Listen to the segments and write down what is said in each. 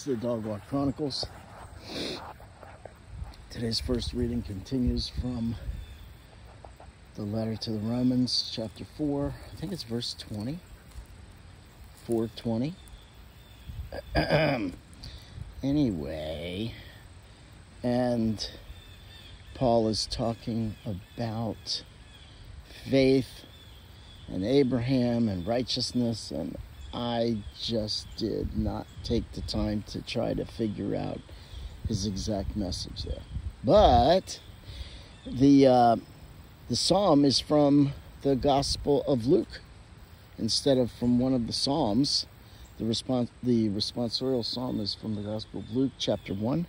It's the Dog Walk Chronicles. Today's first reading continues from the letter to the Romans, chapter 4. I think it's verse 20. 4:20. Anyway, and Paul is talking about faith and Abraham and righteousness, and I just did not take the time to try to figure out his exact message there. But the psalm is from the Gospel of Luke instead of from one of the Psalms. The responsorial psalm is from the Gospel of Luke, chapter 1.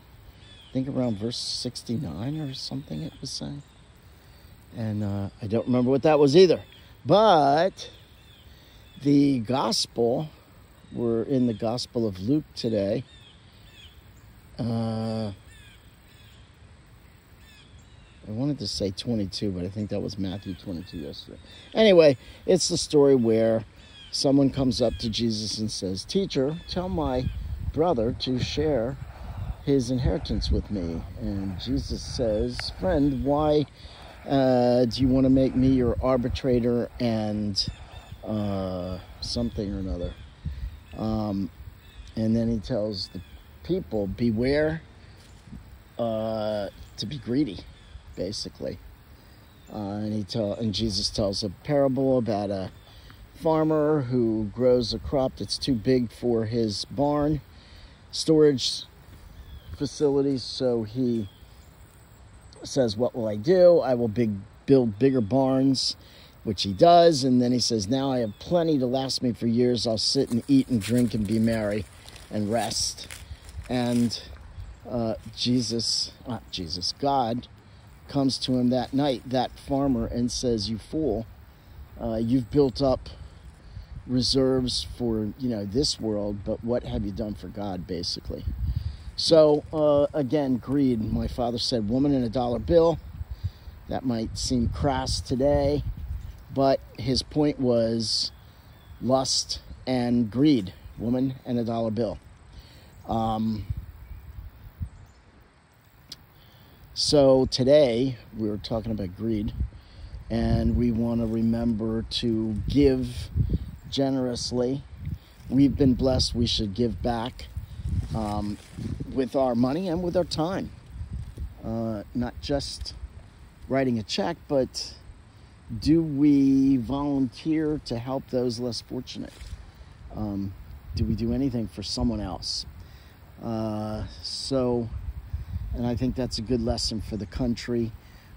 I think around verse 69 or something it was saying. And I don't remember what that was either. But the Gospel, we're in the Gospel of Luke today. I wanted to say 22, but I think that was Matthew 22 yesterday. Anyway, it's the story where someone comes up to Jesus and says, "Teacher, tell my brother to share his inheritance with me." And Jesus says, "Friend, why do you want to make me your arbitrator and something or another?" And then he tells the people, beware to be greedy, basically. And Jesus tells a parable about a farmer who grows a crop that's too big for his barn storage facilities. So he says, "What will I do? I will build bigger barns," which he does. And then he says, "Now I have plenty to last me for years. I'll sit and eat and drink and be merry and rest." And God comes to him that night, that farmer, and says, "You fool, you've built up reserves for, this world, but what have you done for God?" basically. So, again, greed. My father said, woman and a dollar bill. That might seem crass today, but his point was lust and greed. Woman and a dollar bill. So today we were talking about greed, and we want to remember to give generously. We've been blessed. We should give back with our money and with our time. Not just writing a check, but do we volunteer to help those less fortunate? Do we do anything for someone else? And I think that's a good lesson for the country.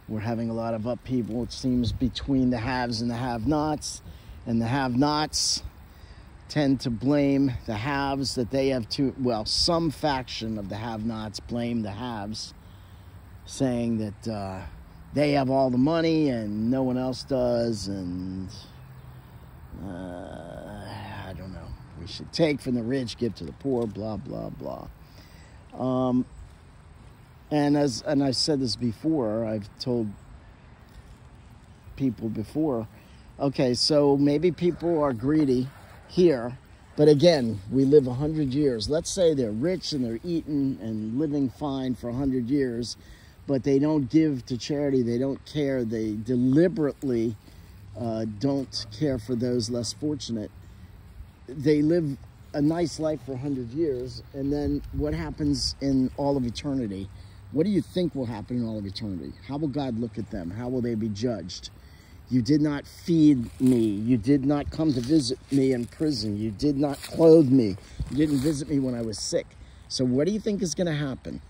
We're having a lot of upheaval, it seems, between the haves and the have-nots. And the have-nots tend to blame the haves that they have some faction of the have-nots blame the haves, saying that they have all the money and no one else does. And I don't know. We should take from the rich, give to the poor, blah, blah, blah. And I've said this before, I've told people before, okay, so maybe people are greedy here, but again, we live 100 years. Let's say they're rich and they're eating and living fine for 100 years, but they don't give to charity, they don't care, they deliberately don't care for those less fortunate. They live a nice life for 100 years, and then what happens in all of eternity? What do you think will happen in all of eternity? How will God look at them? How will they be judged? You did not feed me. You did not come to visit me in prison. You did not clothe me. You didn't visit me when I was sick. So what do you think is going to happen?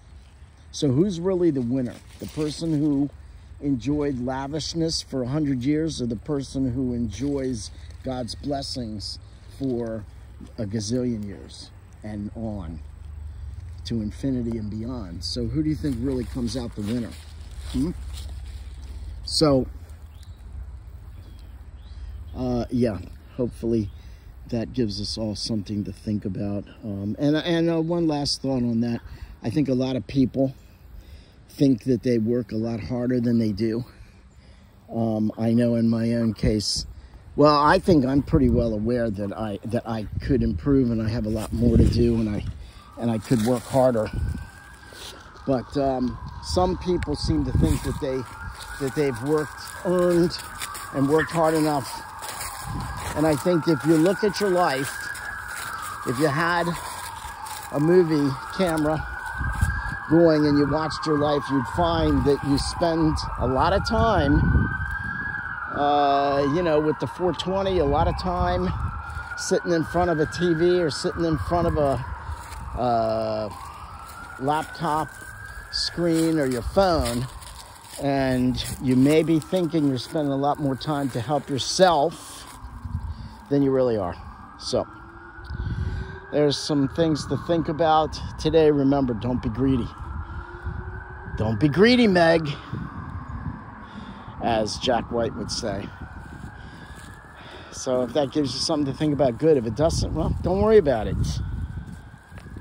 So who's really the winner? The person who enjoyed lavishness for 100 years, or the person who enjoys God's blessings for a gazillion years and on to infinity and beyond? So who do you think really comes out the winner? So hopefully that gives us all something to think about. And one last thought on that. I think a lot of people think that they work a lot harder than they do. I know in my own case, well, I think I'm pretty well aware that I could improve, and I have a lot more to do, and I and I could work harder. But some people seem to think that they've earned and worked hard enough. And I think if you look at your life, if you had a movie camera going and you watched your life, you'd find that you spend a lot of time, you know, with the 420, a lot of time sitting in front of a TV or sitting in front of a laptop screen or your phone, and you may be thinking you're spending a lot more time to help yourself than you really are. So there's some things to think about today. Remember, don't be greedy. Don't be greedy, Meg, as Jack White would say. So if that gives you something to think about, good. If it doesn't, well, don't worry about it.